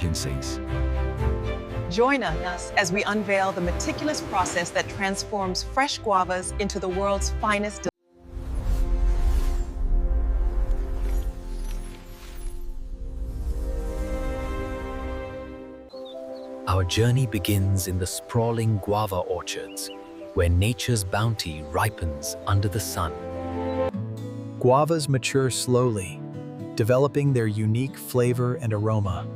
agencies. Join us as we unveil the meticulous process that transforms fresh guavas into the world's finest. Our journey begins in the sprawling guava orchards, where nature's bounty ripens under the sun. Guavas mature slowly, developing their unique flavor and aroma.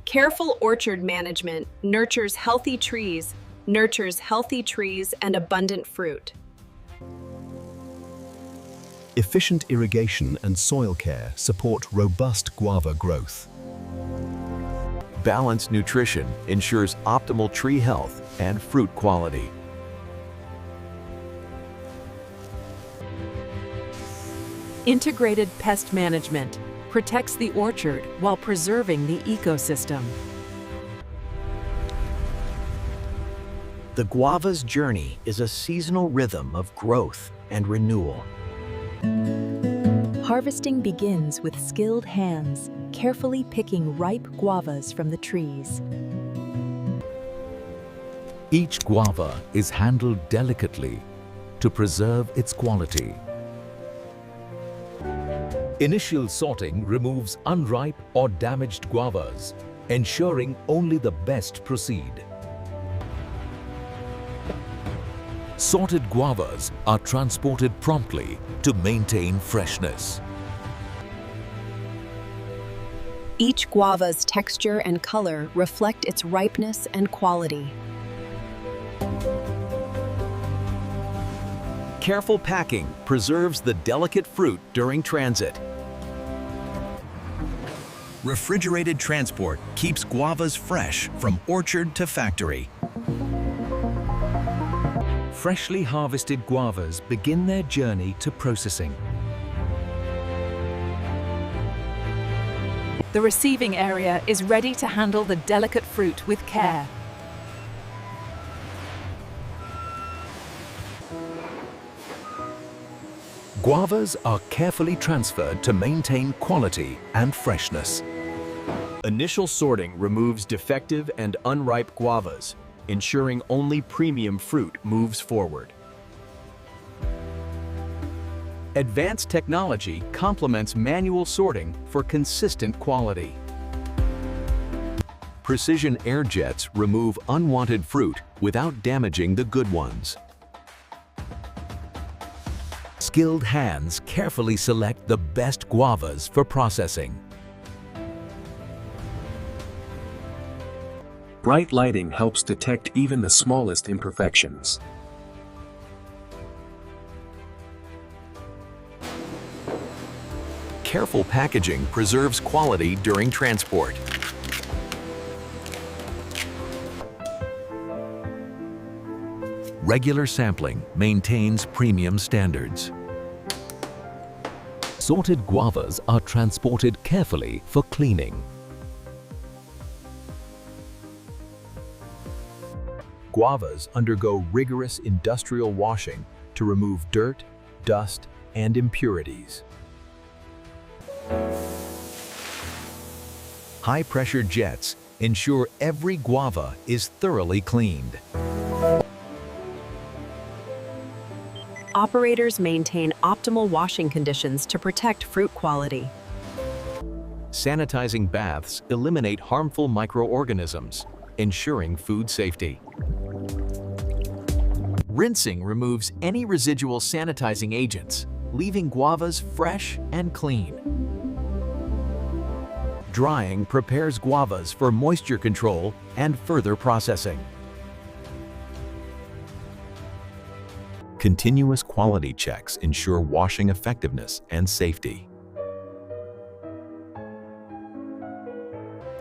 Careful orchard management nurtures healthy trees and abundant fruit. Efficient irrigation and soil care support robust guava growth. Balanced nutrition ensures optimal tree health and fruit quality. Integrated pest management protects the orchard while preserving the ecosystem. The guava's journey is a seasonal rhythm of growth and renewal. Harvesting begins with skilled hands, carefully picking ripe guavas from the trees. Each guava is handled delicately to preserve its quality. Initial sorting removes unripe or damaged guavas, ensuring only the best proceed. Sorted guavas are transported promptly to maintain freshness. Each guava's texture and color reflect its ripeness and quality. Careful packing preserves the delicate fruit during transit. Refrigerated transport keeps guavas fresh from orchard to factory. Freshly harvested guavas begin their journey to processing. The receiving area is ready to handle the delicate fruit with care. Guavas are carefully transferred to maintain quality and freshness. Initial sorting removes defective and unripe guavas, ensuring only premium fruit moves forward. Advanced technology complements manual sorting for consistent quality. Precision air jets remove unwanted fruit without damaging the good ones. Skilled hands carefully select the best guavas for processing. Bright lighting helps detect even the smallest imperfections. Careful packaging preserves quality during transport. Regular sampling maintains premium standards. Sorted guavas are transported carefully for cleaning. Guavas undergo rigorous industrial washing to remove dirt, dust, and impurities. High-pressure jets ensure every guava is thoroughly cleaned. Operators maintain optimal washing conditions to protect fruit quality. Sanitizing baths eliminate harmful microorganisms, ensuring food safety. Rinsing removes any residual sanitizing agents, leaving guavas fresh and clean. Drying prepares guavas for moisture control and further processing. Continuous quality checks ensure washing effectiveness and safety.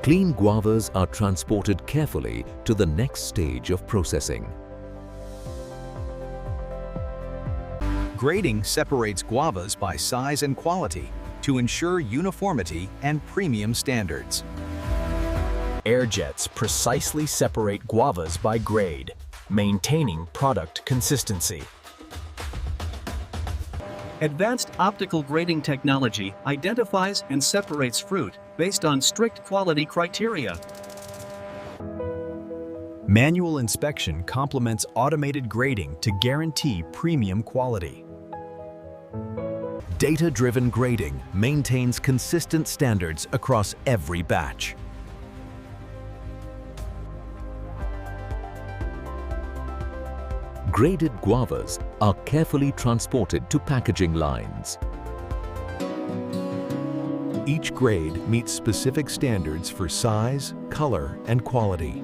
Clean guavas are transported carefully to the next stage of processing. Grading separates guavas by size and quality to ensure uniformity and premium standards. Air jets precisely separate guavas by grade, maintaining product consistency. Advanced optical grading technology identifies and separates fruit based on strict quality criteria. Manual inspection complements automated grading to guarantee premium quality. Data-driven grading maintains consistent standards across every batch. Graded guavas are carefully transported to packaging lines. Each grade meets specific standards for size, color, and quality.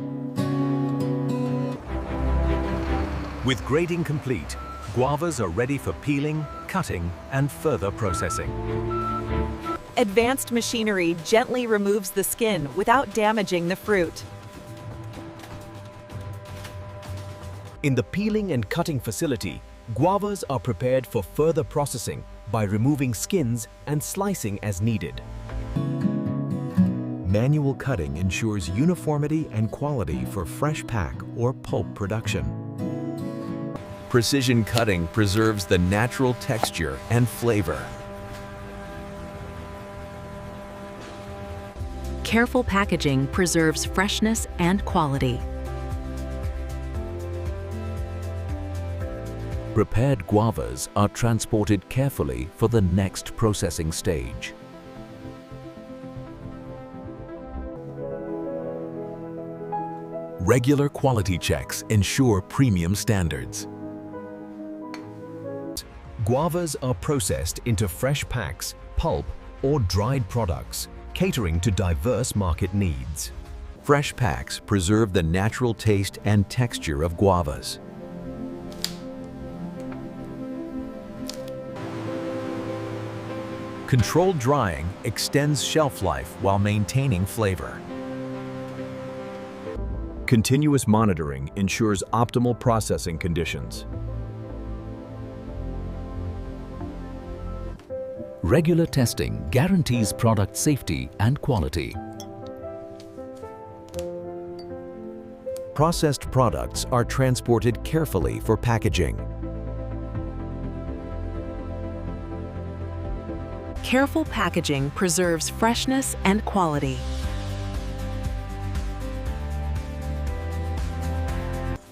With grading complete, guavas are ready for peeling, cutting, and further processing. Advanced machinery gently removes the skin without damaging the fruit. In the peeling and cutting facility, guavas are prepared for further processing by removing skins and slicing as needed. Manual cutting ensures uniformity and quality for fresh pack or pulp production. Precision cutting preserves the natural texture and flavor. Careful packaging preserves freshness and quality. Prepared guavas are transported carefully for the next processing stage. Regular quality checks ensure premium standards. Guavas are processed into fresh packs, pulp, or dried products, catering to diverse market needs. Fresh packs preserve the natural taste and texture of guavas. Controlled drying extends shelf life while maintaining flavor. Continuous monitoring ensures optimal processing conditions. Regular testing guarantees product safety and quality. Processed products are transported carefully for packaging. Careful packaging preserves freshness and quality.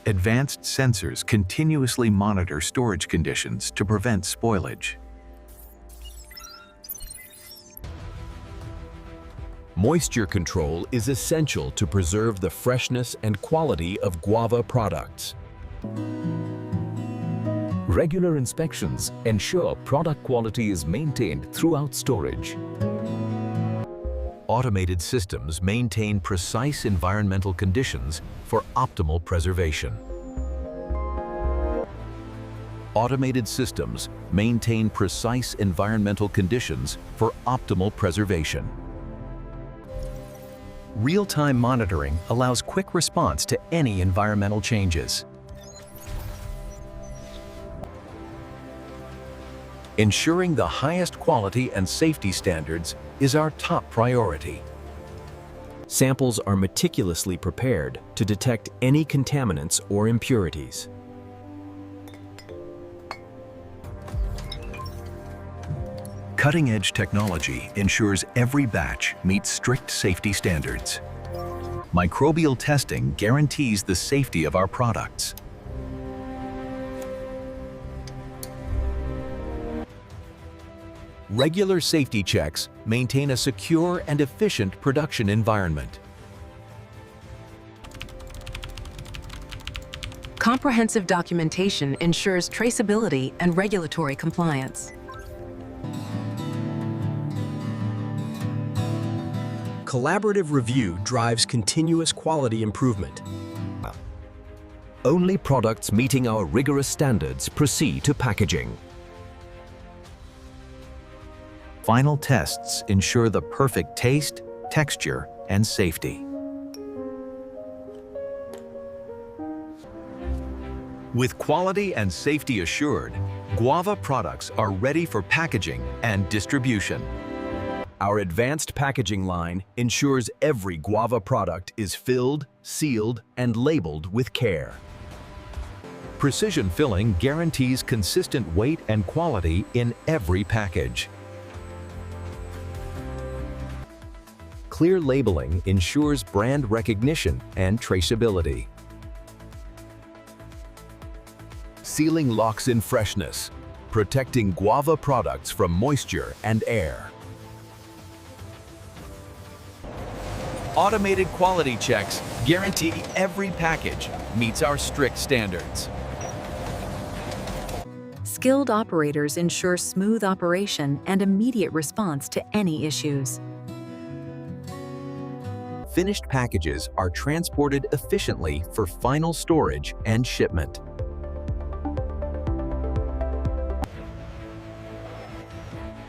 Advanced sensors continuously monitor storage conditions to prevent spoilage. Moisture control is essential to preserve the freshness and quality of guava products. Regular inspections ensure product quality is maintained throughout storage. Automated systems maintain precise environmental conditions for optimal preservation. Automated systems maintain precise environmental conditions for optimal preservation. Real-time monitoring allows quick response to any environmental changes. Ensuring the highest quality and safety standards is our top priority. Samples are meticulously prepared to detect any contaminants or impurities. Cutting-edge technology ensures every batch meets strict safety standards. Microbial testing guarantees the safety of our products. Regular safety checks maintain a secure and efficient production environment. Comprehensive documentation ensures traceability and regulatory compliance. Collaborative review drives continuous quality improvement. Only products meeting our rigorous standards proceed to packaging. Final tests ensure the perfect taste, texture, and safety. With quality and safety assured, Guava products are ready for packaging and distribution. Our advanced packaging line ensures every Guava product is filled, sealed, and labeled with care. Precision filling guarantees consistent weight and quality in every package. Clear labeling ensures brand recognition and traceability. Sealing locks in freshness, protecting guava products from moisture and air. Automated quality checks guarantee every package meets our strict standards. Skilled operators ensure smooth operation and immediate response to any issues. Finished packages are transported efficiently for final storage and shipment.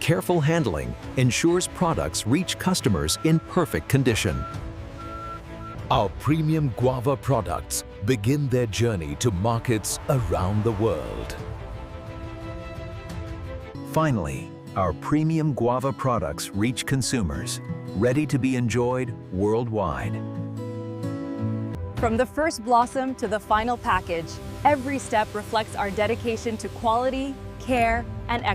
Careful handling ensures products reach customers in perfect condition. Our premium guava products begin their journey to markets around the world. Finally, our premium guava products reach consumers, ready to be enjoyed worldwide. From the first blossom to the final package, every step reflects our dedication to quality, care, and excellence.